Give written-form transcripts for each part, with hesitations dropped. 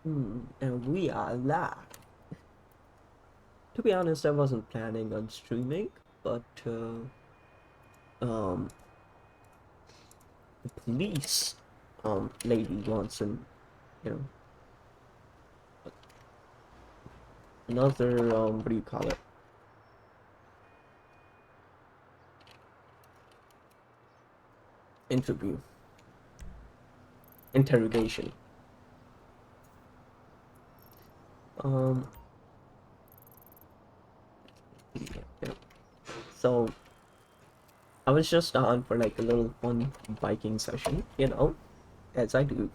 And we are live. To be honest, I wasn't planning on streaming, but um, the police lady wants you know another what do you call it? Interview, interrogation. Um, yeah. So I was just on for like a little fun biking session, as I do.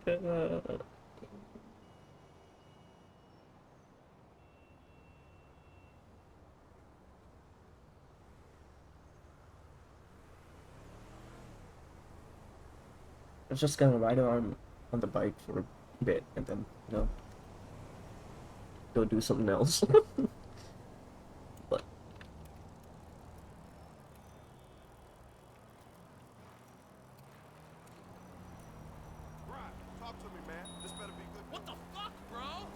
uh, I was just gonna ride around on the bike for a bit and then go do something else. But Right. Talk to me, man. This better be good. What the fuck, bro?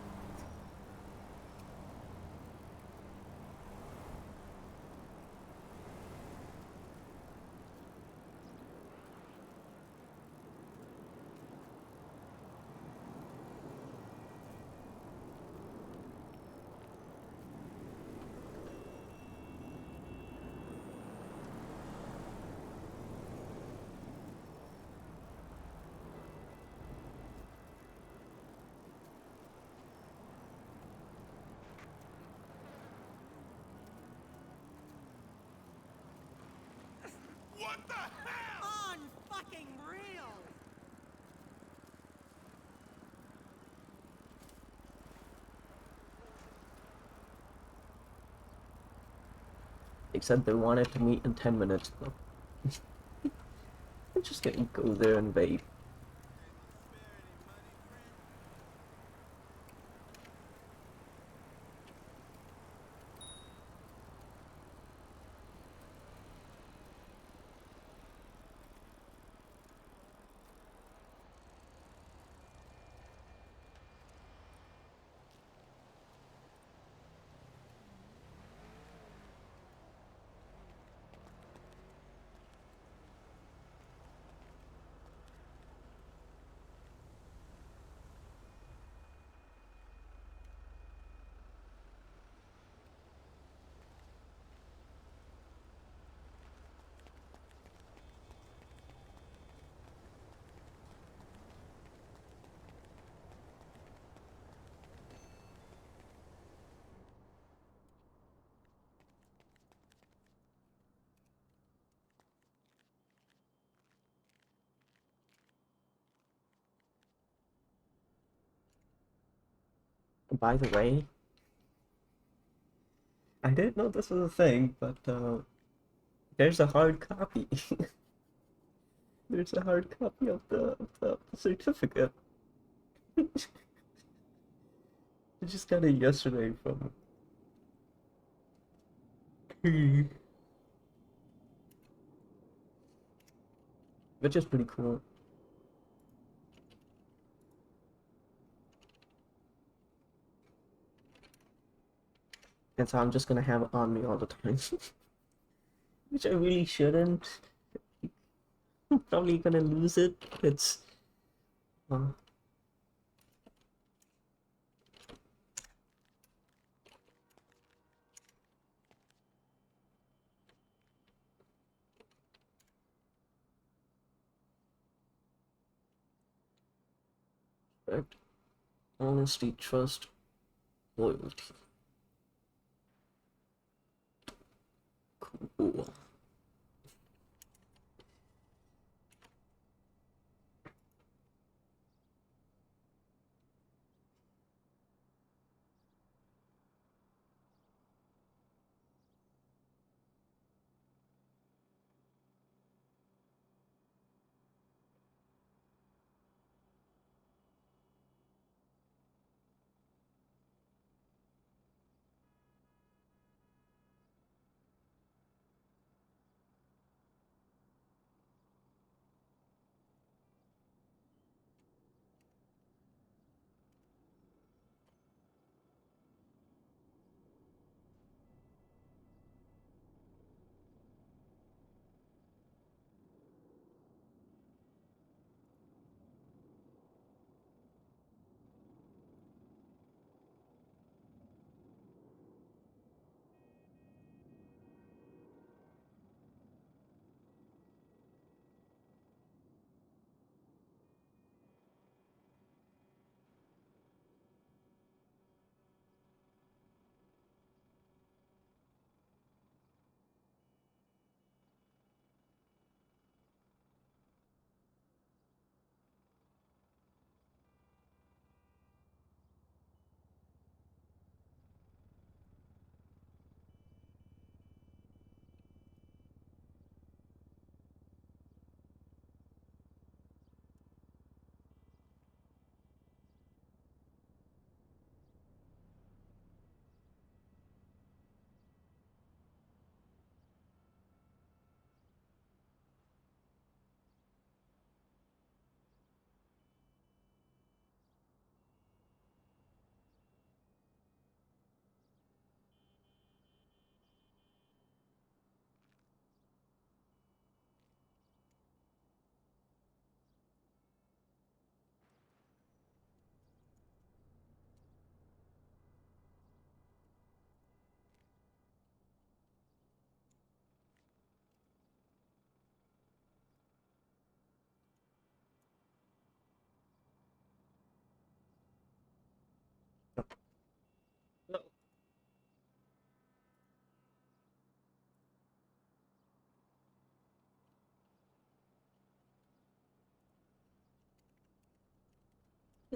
What the hell? Unfucking real! they said they wanted to meet in 10 minutes. But I'm just gonna go there and wait. By the way, I didn't know this was a thing, but there's a hard copy. There's a hard copy of the certificate. I just got it yesterday from which is pretty cool. And so I'm just gonna have it on me all the time. Which I really shouldn't. I'm probably gonna lose it. It's uh, respect, honesty, trust, loyalty. Cool.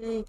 Hey.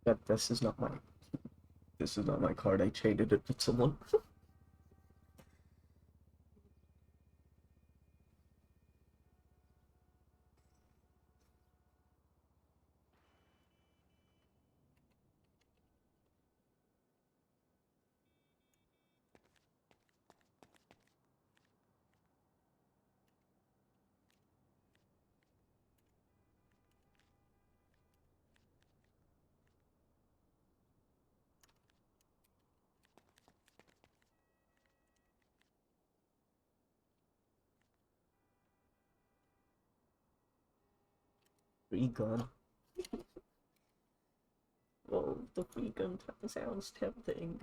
But this is not my card. I traded it with someone. Free gun. Oh, the free gun sounds tempting.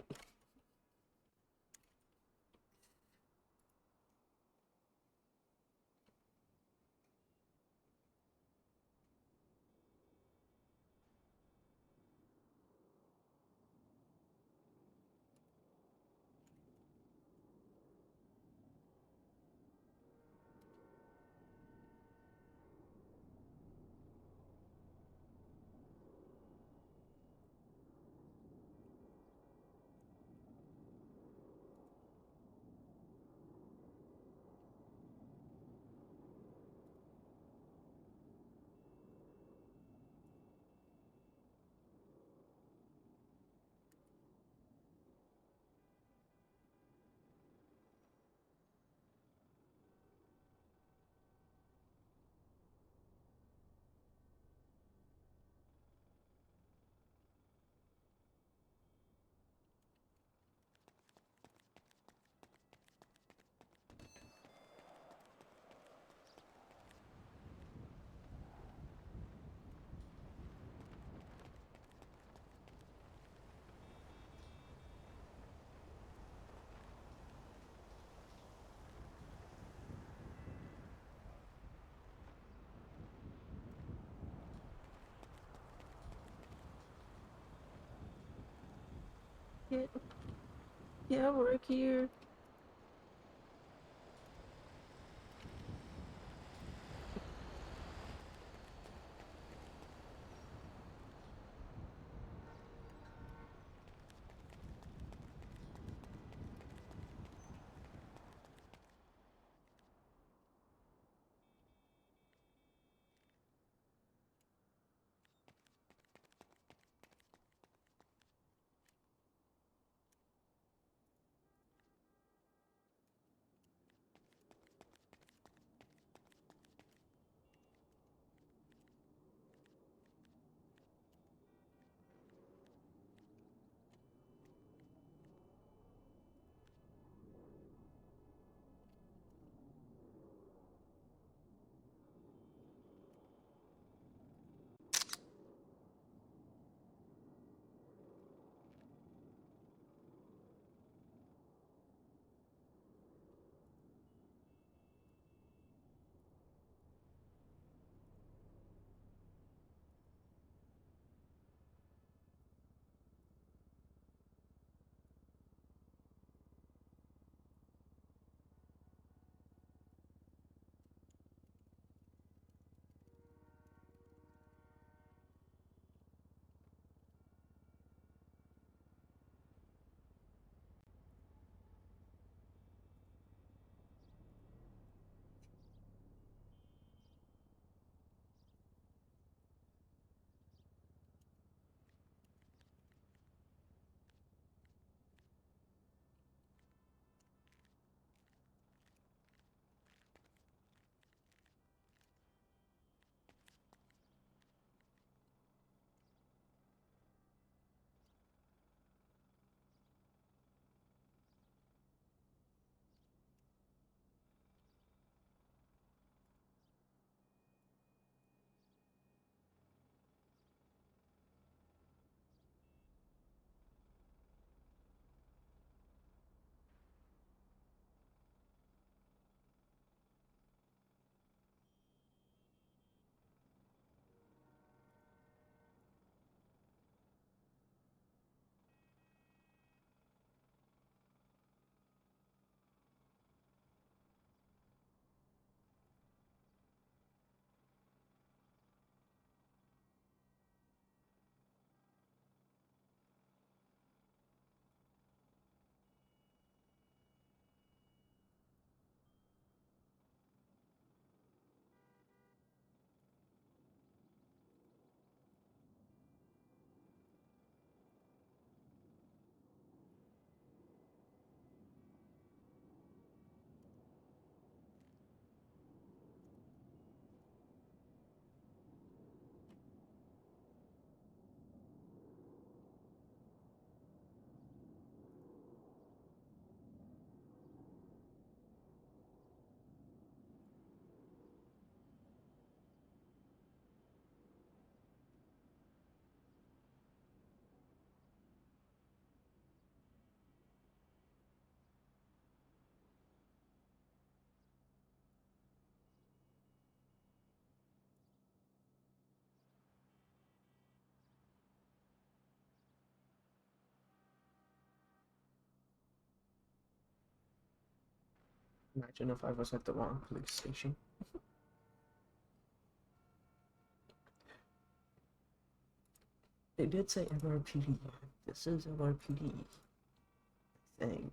it. Yeah, work here. Imagine if I was at the wrong police station. They did say MRPD. This is MRPD. I think.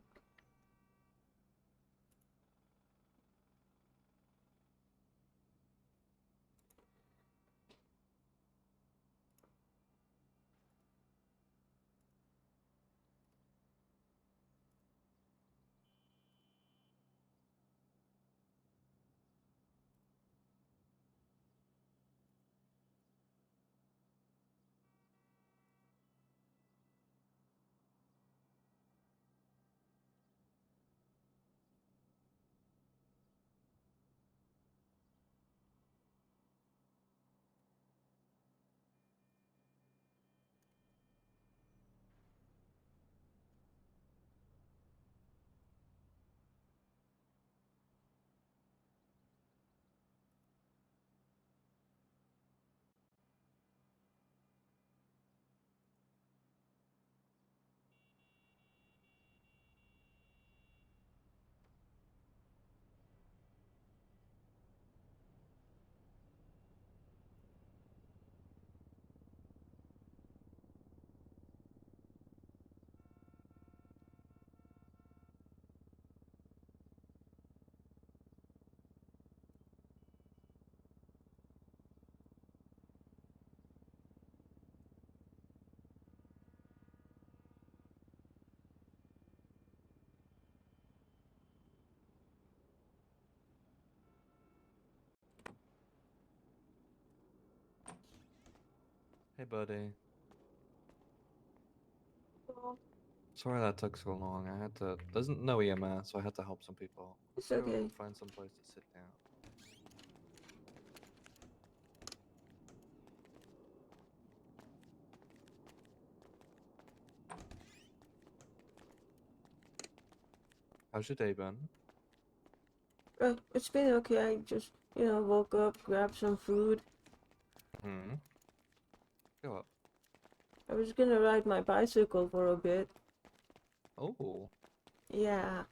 Hey, buddy. Oh, Sorry that took so long. I had to. There's no EMS, so I had to help some people. Let's it's go okay. find some place to sit down. How's your day been? It's been okay. I just, woke up, grabbed some food. Hmm. Go up. I was gonna ride my bicycle for a bit. Oh, Yeah.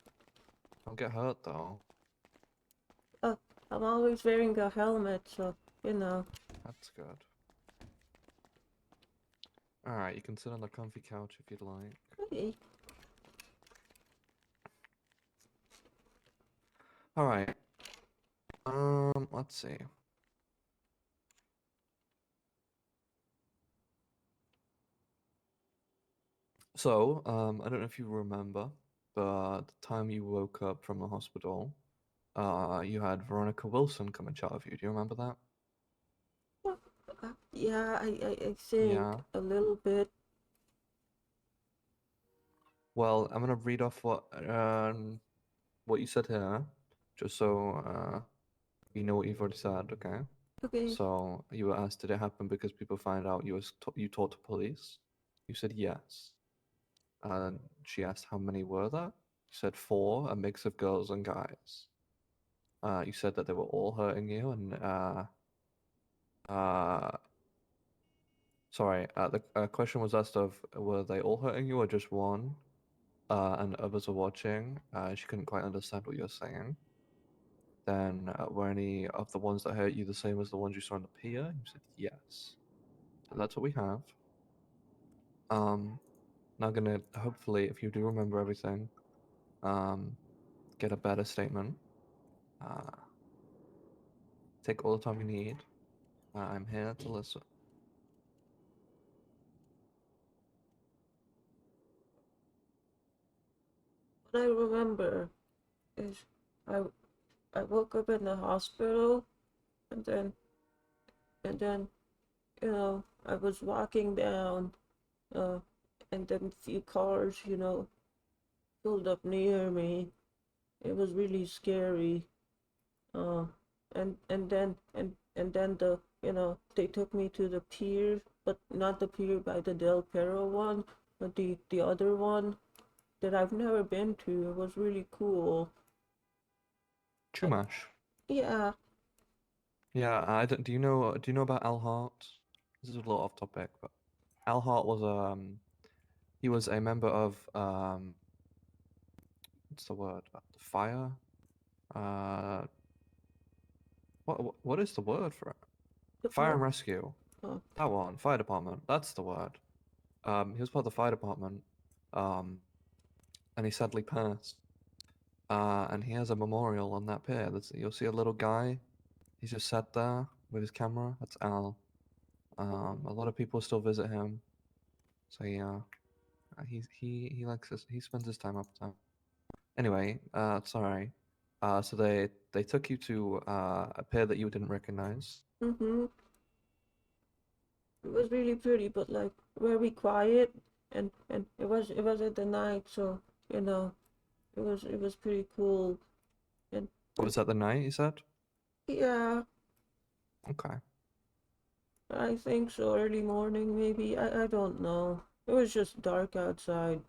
don't get hurt though. Uh, I'm always wearing a helmet, so, you know. That's good. Alright, you can sit on the comfy couch if you'd like. Okay. Alright. Let's see. So, I don't know if you remember, but the time you woke up from the hospital, you had Veronica Wilson come and chat with you. Do you remember that? Yeah, I think Yeah. a little bit. Well, I'm gonna read off what you said here, just so you know what you've already said, okay? Okay. So you were asked, did it happen because people find out you talked to police? You said yes. She asked how many were there? You said four, a mix of girls and guys. You said that they were all hurting you, and uh, sorry, the question was asked of were they all hurting you or just one? And others were watching. She couldn't quite understand what you were saying. Then were any of the ones that hurt you the same as the ones you saw on the pier? You said yes. So that's what we have. Now gonna hopefully, if you do remember everything, um, get a better statement. Uh, take all the time you need. I'm here to listen. What I remember is I I woke up in the hospital and then I was walking down uh and then a few cars, pulled up near me. It was really scary. Uh and then they took me to the pier, but not the pier by the Del Perro one, but the other one that I've never been to. It was really cool. I, Chumash. yeah. Yeah, I don't, do you know about Al Hart? This is a little off topic, but Al Hart was he was a member of what's the word? The fire? Uh what is the word for it? Fire and Depart. rescue. Oh, That one, fire department. That's the word. He was part of the fire department. Um, and he sadly passed. And he has a memorial on that pier. You'll see a little guy. He's just sat there with his camera. That's Al. A lot of people still visit him. So yeah, he likes this. He spends his time up there. Anyway, sorry. So they took you to a pier that you didn't recognize. mm-hmm. It was really pretty, but like very quiet, and it was at the night, so it was pretty cool, and What was that the night you said? yeah, Okay, I think so. Early morning, maybe. I don't know. It was just dark outside,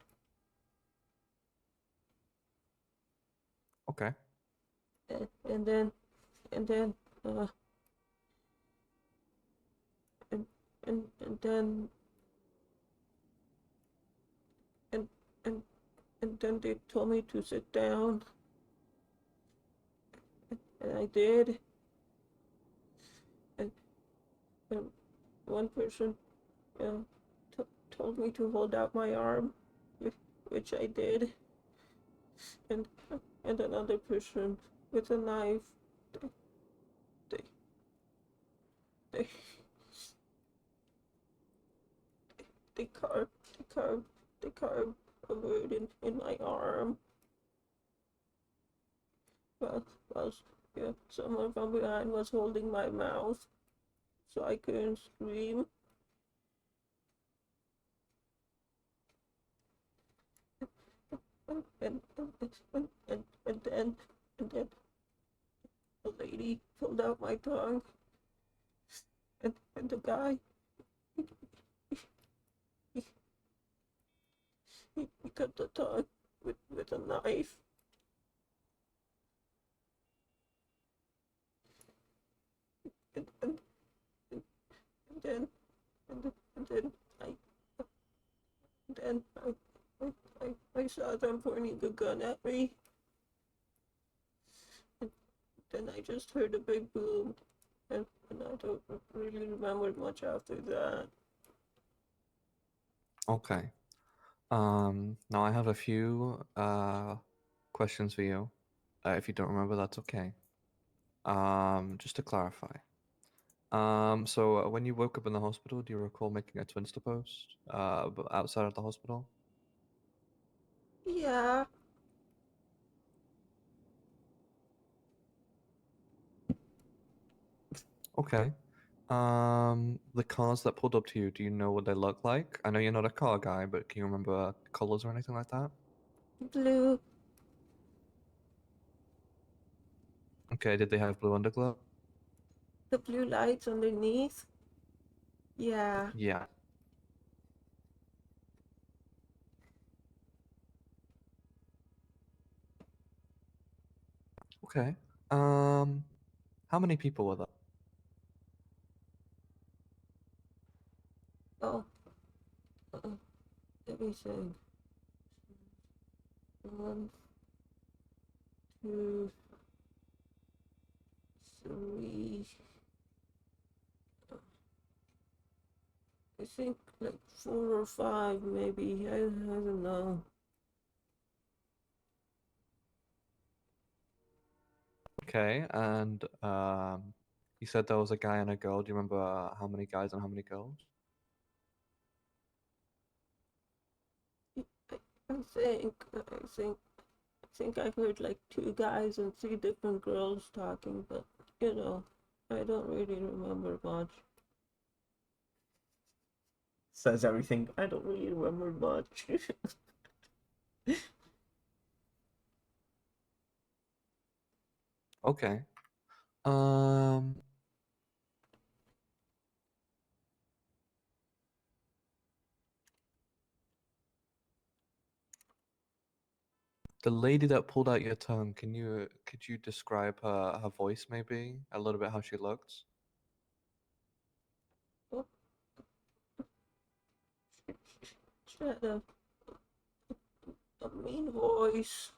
okay. and then uh and and then and and and then they told me to sit down, and I did, and, and one person uh, told me to hold out my arm, which I did, and and another person with a knife. They they they carved they carved a word in my arm. Well, well, yeah, someone from behind was holding my mouth, so I couldn't scream. and then the lady pulled out my tongue, and the guy he, he cut the tongue with a knife. And, and then and then I then I saw them pointing a gun at me. And then I just heard a big boom, and I don't really remember much after that. Okay. Now I have a few questions for you. If you don't remember, that's okay. Just to clarify. So when you woke up in the hospital, do you recall making a Twinster post outside of the hospital? Yeah. Okay. The cars that pulled up to you, do you know what they look like? I know you're not a car guy, but can you remember colors or anything like that? Blue. Okay, did they have blue underglow? The blue lights underneath. Yeah. Yeah. Okay. Um, how many people were there? Oh. Let me think. One, two, three. I think like 4 or 5, maybe. I don't know. Okay, and you said there was a guy and a girl. Do you remember how many guys and how many girls? I think I heard like 2 guys and 3 different girls talking, but I don't really remember much. Says everything. I don't really remember much. Okay. Um, the lady that pulled out your tongue, could you describe her voice maybe? A little bit how she looked? Oh, she had a mean voice.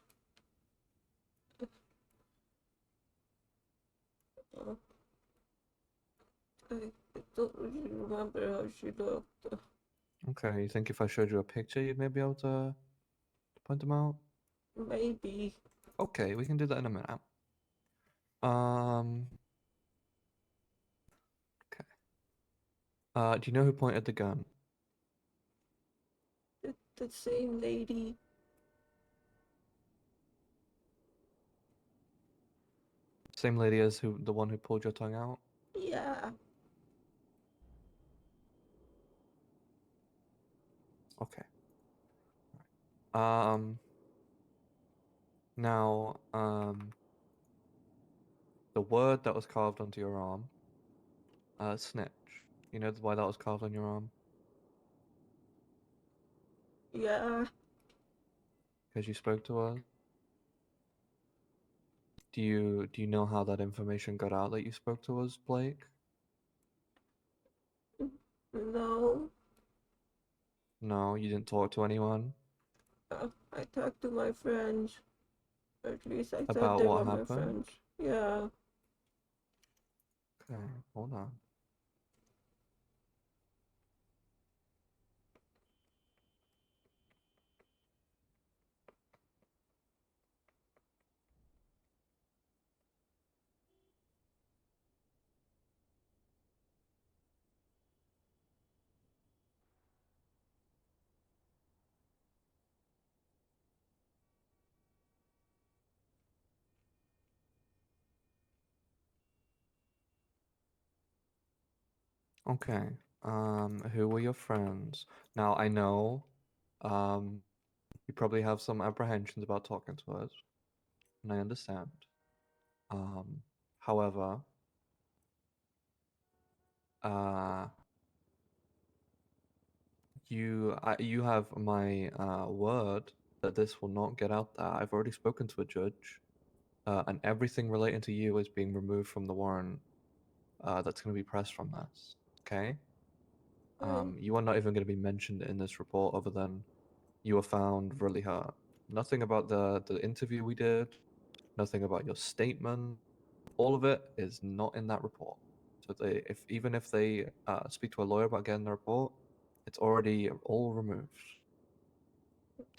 Uh, I don't really remember how she looked. Okay, you think if I showed you a picture, you'd maybe be able to point them out? Maybe. Okay, we can do that in a minute. Um, okay. Do you know who pointed the gun? The same lady. Same lady as the one who pulled your tongue out? Yeah. Okay. Um, now, the word that was carved onto your arm, snitch. You know why that was carved on your arm? Yeah. Because you spoke to us. Do you know how that information got out that you spoke to us, Blake? No. No, you didn't talk to anyone I talked to my friends. Or at least I thought about they what were my happened. friends. Yeah. Okay, hold on. Okay. Who were your friends? Now I know, um, You probably have some apprehensions about talking to us, and I understand. However, uh, you have my word that this will not get out there. I've already spoken to a judge, and everything relating to you is being removed from the warrant that's going to be pressed from this. Okay. I, You are not even going to be mentioned in this report, other than you were found really hurt. Nothing about the interview we did. Nothing about your statement. All of it is not in that report. So if even if they speak to a lawyer about getting the report, it's already all removed.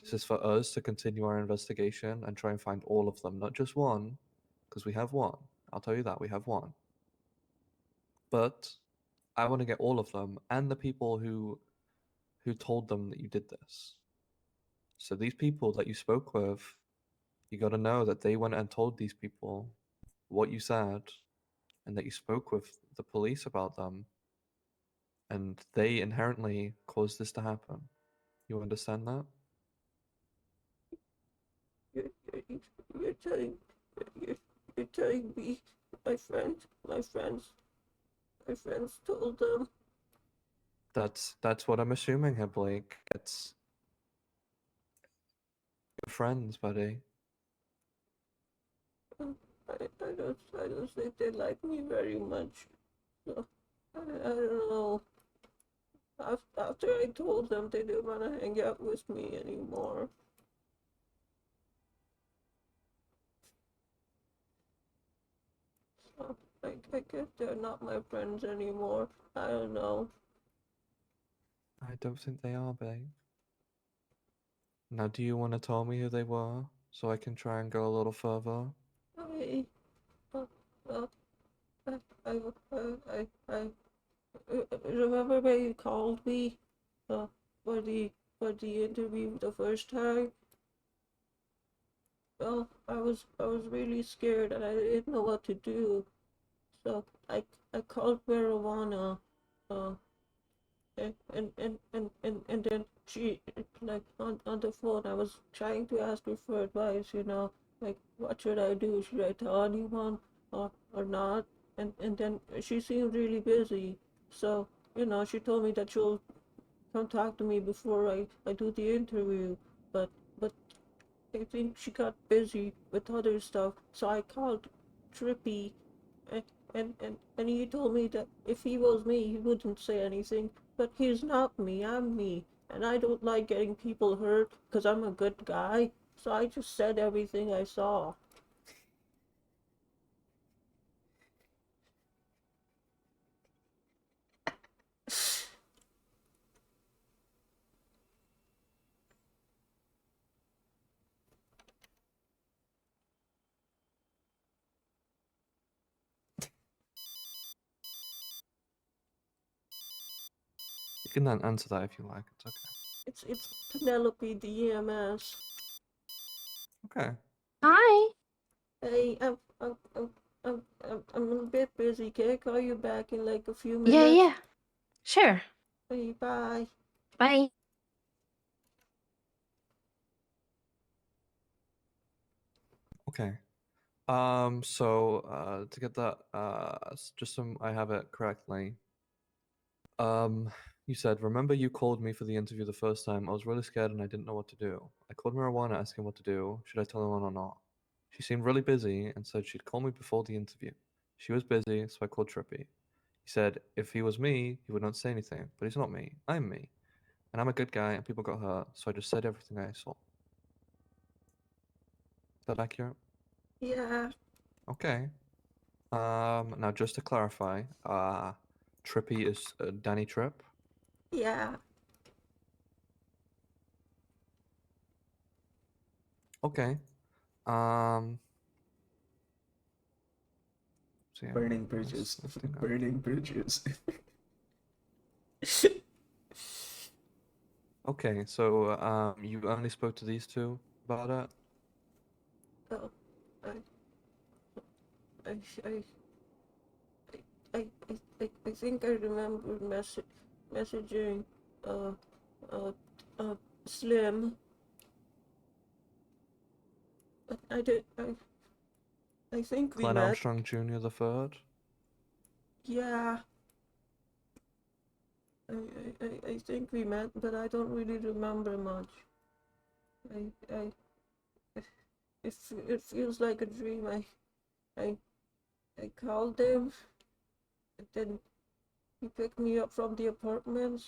This is for us to continue our investigation and try and find all of them, not just one, because we have one. I'll tell you that we have one. But I want to get all of them and the people who told them that you did this. So these people that you spoke with, you got to know that they went and told these people what you said, and that you spoke with the police about them, and they inherently caused this to happen. You understand that? you're, you're, you're telling, you're, you're telling me my friends told them. That's what I'm assuming here, Blake. It's your friends, buddy. I don't think they like me very much. So, I don't know. After I told them they didn't want to hang out with me anymore. So, I guess they're not my friends anymore. I don't know. I don't think they are, babe. Now, do you want to tell me who they were so I can try and go a little further? I, uh, uh, I, I, remember when you called me, uh, for the interview the first time? Well, I was really scared and I didn't know what to do. So I called marijuana, uh, and then she, like, on the phone, I was trying to ask her for advice, like, what should I do? Should I tell anyone or not? And then she seemed really busy. So, she told me that she'll come talk to me before I do the interview. But I think she got busy with other stuff, so I called Trippy, and and he told me that if he was me, he wouldn't say anything. But he's not me. I'm me, and I don't like getting people hurt because I'm a good guy. So I just said everything I saw. You can then answer that if you like. It's okay. It's Penelope, the EMS. Okay. Hi. Hey, I'm a bit busy. Can I call you back in like a few Yeah, minutes? yeah. Sure. Hey, bye. Bye. Okay. So to get that just so I have it correctly. Um, you said, remember you called me for the interview the first time. I was really scared and I didn't know what to do. I called marijuana asking what to do. Should I tell anyone or not? She seemed really busy and said she'd call me before the interview. She was busy, so I called Trippy. He said if he was me, he would not say anything, but he's not me. I'm me. And I'm a good guy and people got hurt, so I just said everything I saw. Is that accurate? Yeah, Okay. Now just to clarify, Trippy is Danny Tripp. yeah. Okay. Um. So yeah, Burning let's bridges. do that. Burning bridges. Okay, so you only spoke to these two about it? Oh, I, I, I, I think I remember messaging, uh, uh, Slim. I did. I think we Glenn met. Armstrong Jr. the third. Yeah. I think we met, but I don't really remember much. I it feels like a dream. I I called him, and then he picked me up from the apartment.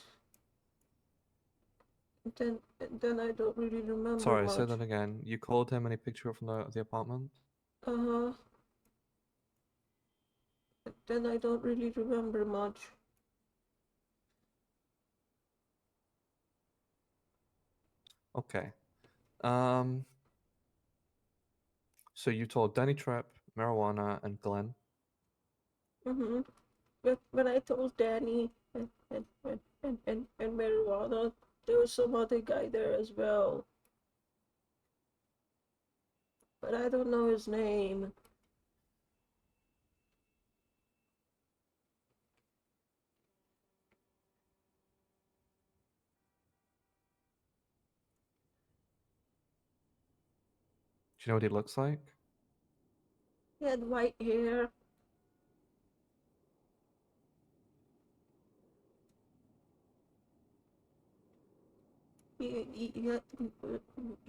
And then I don't really remember Sorry, say much. that again. You called him and he picked you up from the apartment? Uh-huh. Then I don't really remember much. Okay. So you told Danny Tripp, marijuana, and Glenn. Mm-hmm. But when I told Danny and marijuana, there was some other guy there as well. But I don't know his name. Do you know what he looks like? He had white hair. He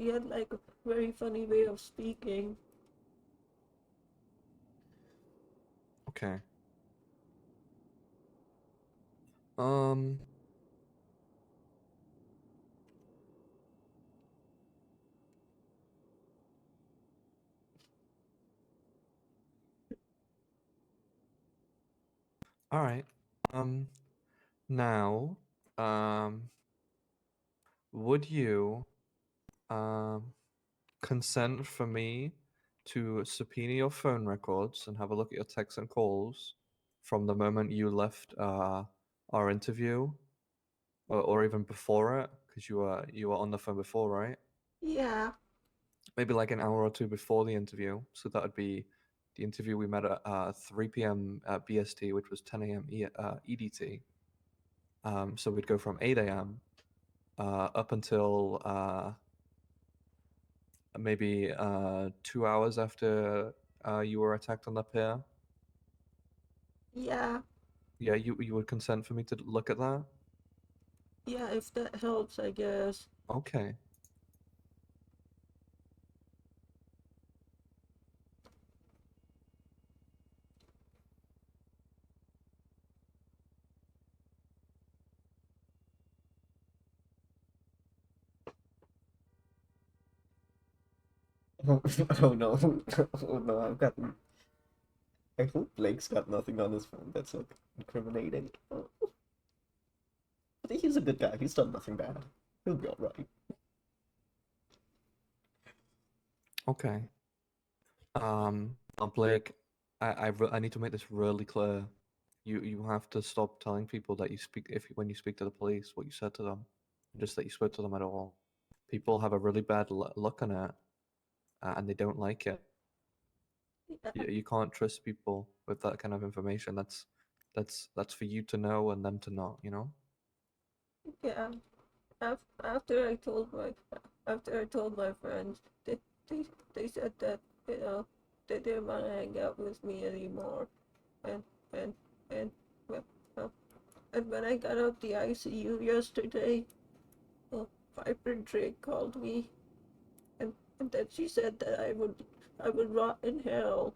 had like a very funny way of speaking. Okay. Um. All right. Um. Now, would you consent for me to subpoena your phone records and have a look at your texts and calls from the moment you left our interview, or even before it, because you were on the phone before, right? Yeah, Maybe like an hour or two before the interview. So that would be the interview we met at 3 p.m. BST, which was 10 a.m. EDT. So we'd go from 8 a.m. Up until maybe 2 hours after you were attacked on the pier. yeah, Yeah, you would consent for me to look at that? yeah, if that helps, I guess. Okay. Oh no. Oh no, I've got. I hope Blake's got nothing on his phone that's like incriminating. Oh, but he's a good guy. He's done nothing bad. He'll be alright. Okay. Now Blake, I need to make this really clear. You have to stop telling people that you speak when you speak to the police what you said to them, just that you spoke to them at all. People have a really bad look on it, and they don't like it. You can't trust people with that kind of information. That's for you to know and them to not. You know. Yeah. After I told my friends, they they said that they didn't want to hang out with me anymore, and and and well, well, and when I got out the ICU yesterday, Piper Drake called me, and then she said that I would rot in hell,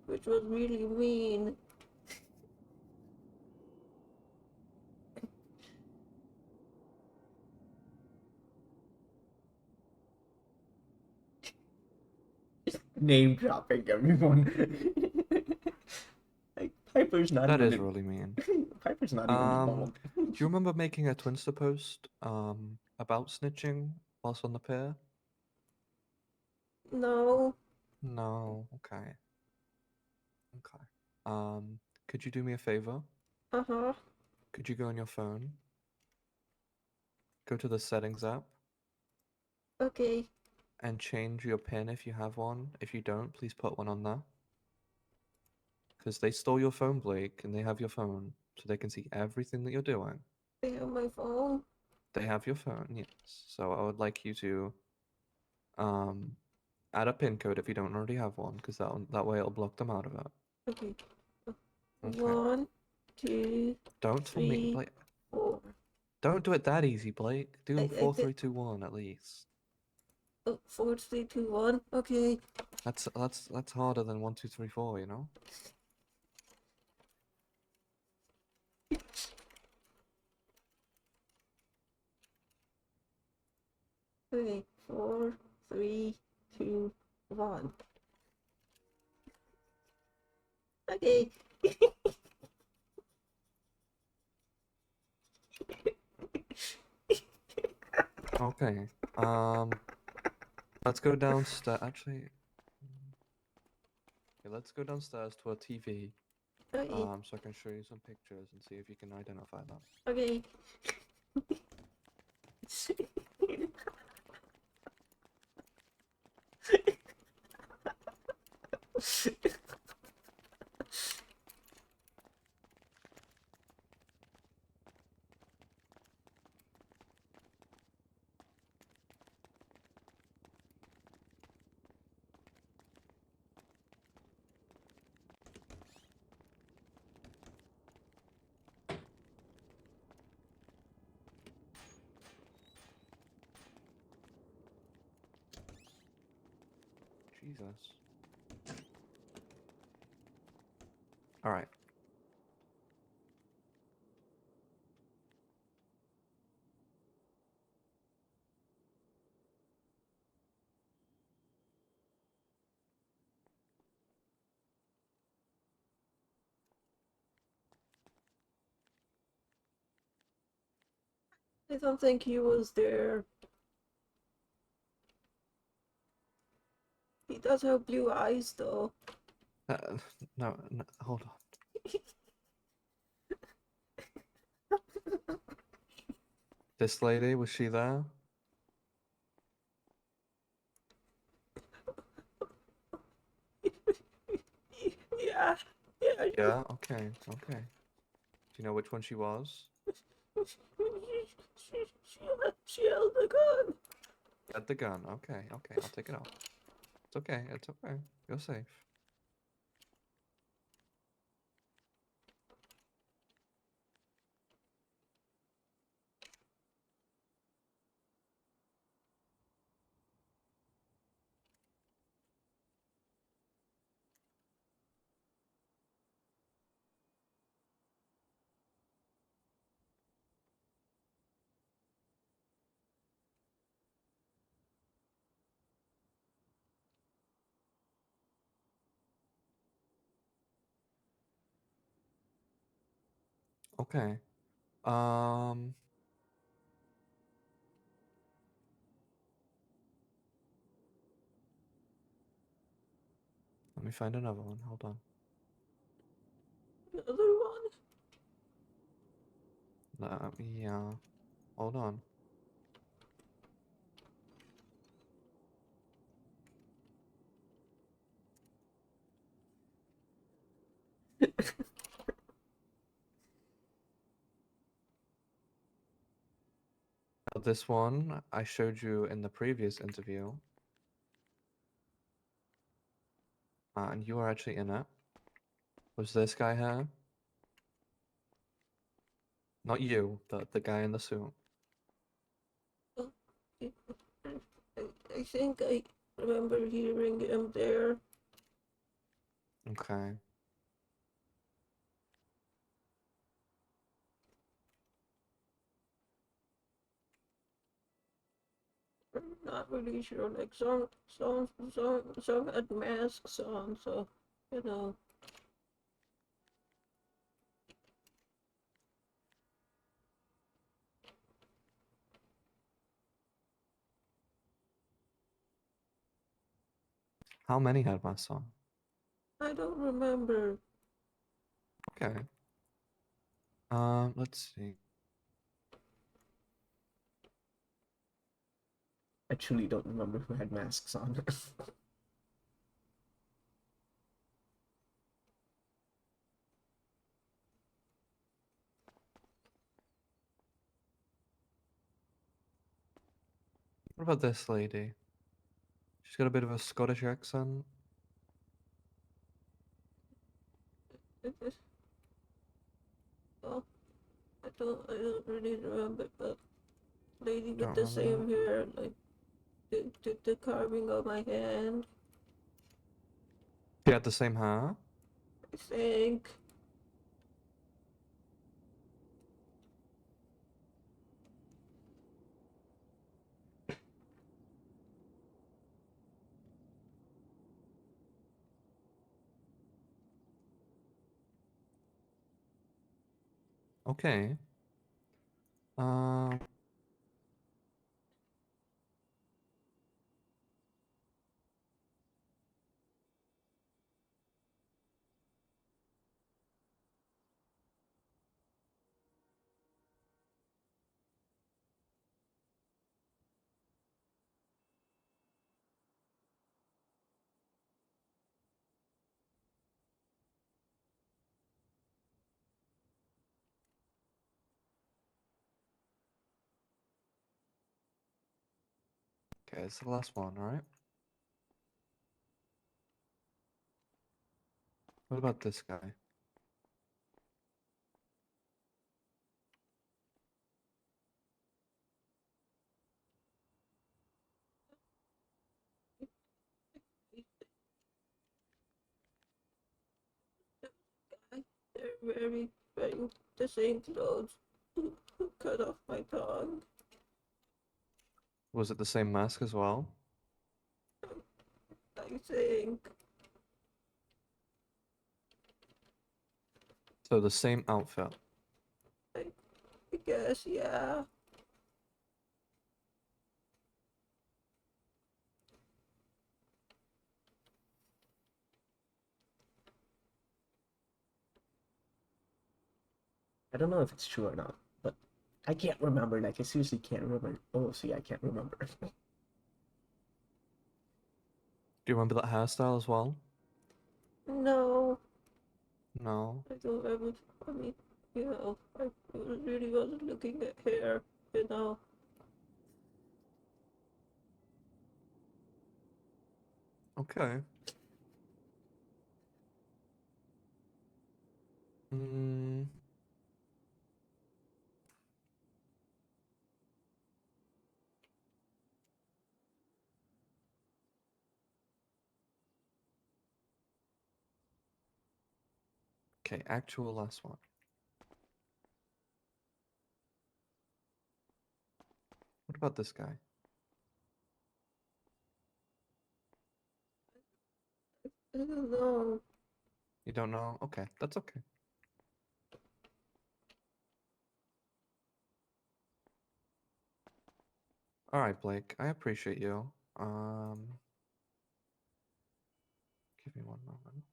which was really mean. Name dropping everyone. Like Piper's not That even is really mean. Piper's not even involved. Do you remember making a Twinster post about snitching whilst on the pier? No. No. Okay. Okay. Could you do me a favor? Uh-huh. Could you go on your phone, go to the settings app, Okay. and change your PIN if you have one? If you don't, please put one on there. Because they stole your phone, Blake, and they have your phone, so they can see everything that you're doing. They have my phone. They have your phone, yes. So I would like you to um Add a pin code if you don't already have one, because that way it'll block them out of it. Okay. Okay. 1, 2, Don't tell me, 3, Blake. 4. Don't do it that easy, Blake. Do I 4, did- 3, 2, 1 at least. Oh, 4, 3, 2, 1. Okay. That's harder than 1, 2, 3, 4. You know. 3, 4, 3, 2, 1. Okay. Okay. Let's go downstairs. Actually, okay, let's go downstairs to a TV. Okay. So I can show you some pictures and see if you can identify them. Okay. Jesus. All right. I don't think he was there. He does have blue eyes, though. No, hold on. This lady, was she there? Yeah. Yeah. Yeah. Okay. Okay. Do you know which one she was? She held the gun. Get the gun. Okay. Okay. I'll take it off. It's okay. It's okay. You're safe. Okay. Um. Let me find another one. Hold on. Another one. Yeah. Hold on. This one I showed you in the previous interview, and you were actually in it. Was this guy here? Not you, the guy in the suit. I think I remember hearing him there. Okay. I'm not really sure. Like some had masks on, so you know. How many had my song? I don't remember. Okay. Let's see. I truly don't remember who had masks on. What about this lady? She's got a bit of a Scottish accent. Oh, I don't really remember, but lady with Don't the remember same hair, like the carving of my hand, She had the same hair. I think. Okay. Um. Okay, it's the last one, alright? What about this guy? They're wearing the same clothes who cut off my tongue. Was it the same mask as well? I think. So the same outfit. I guess, yeah. I don't know if it's true or not, but I can't remember. Like, I seriously can't remember. Oh, see, I can't remember. Do you remember that hairstyle as well? No, No. I don't remember. I mean, I really wasn't looking at hair. Okay. Mm, okay, actual last one. What about this guy? I don't know. You don't know? Okay, that's okay. Alright, Blake, I appreciate you. Give me one moment.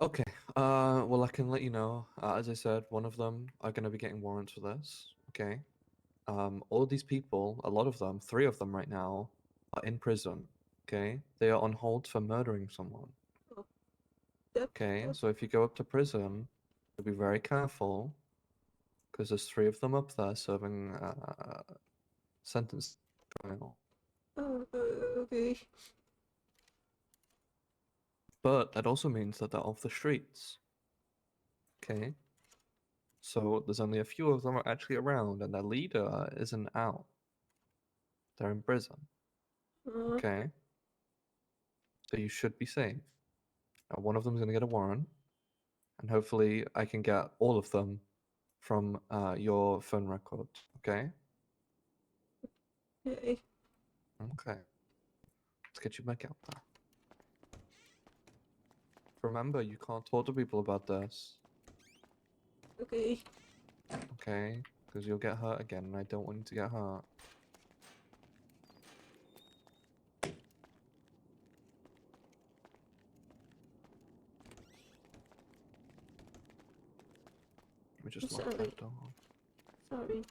Okay, well, I can let you know. As I said, one of them are going to be getting warrants for this. Okay. All these people, a lot of them, three of them right now, are in prison. Okay. They are on hold for murdering someone. Oh, that, Okay. that, So if you go up to prison, be very careful because there's three of them up there serving sentence trial. okay. But that also means that they're off the streets. Okay. So there's only a few of them are actually around, and their leader isn't out. They're in prison. Uh, Okay. So you should be safe. One of them is going to get a warrant, and hopefully I can get all of them from your phone record. Okay. okay. Okay. Let's get you back out there. Remember, you can't talk to people about this. Okay. Okay. Because you'll get hurt again, and I don't want you to get hurt. Let me just lock Sorry. that door. Sorry.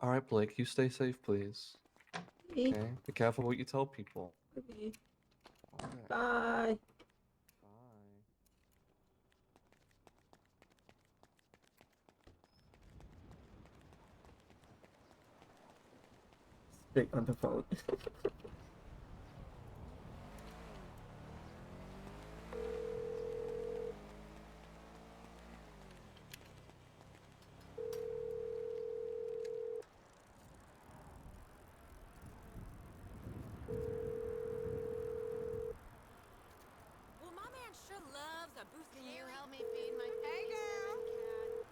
All right, Blake, you stay safe, please. Hey, Okay, be careful what you tell people. okay. All right. Bye. Bye. Straight on the phone. Well, my man sure loves a boost. Can you help me feed my 57 cat?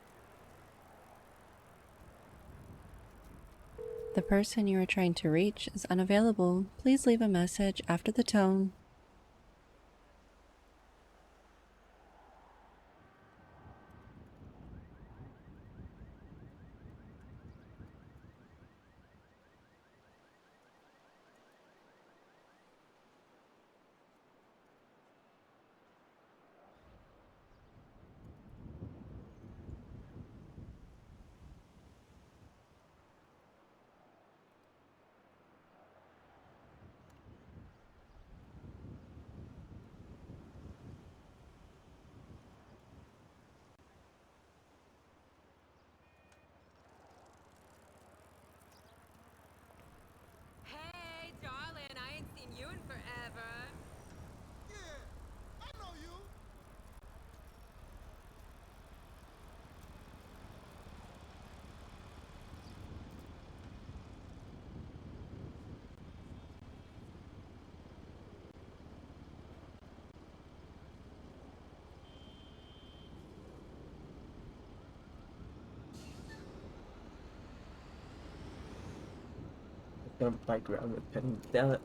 The person you are trying to reach is unavailable. Please leave a message after the tone. Hey, darling, I ain't seen you in forever. Yeah, I know you. Gonna bike around with Penny. That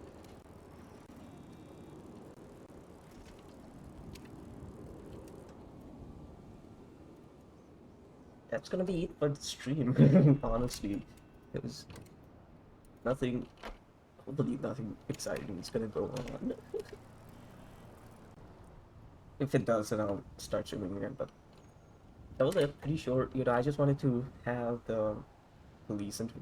that's gonna be it for the stream. Honestly, there's nothing. Hopefully, nothing exciting is gonna go on. If it does, then I'll start streaming again. But that was a pretty short. I just wanted to have the police interview.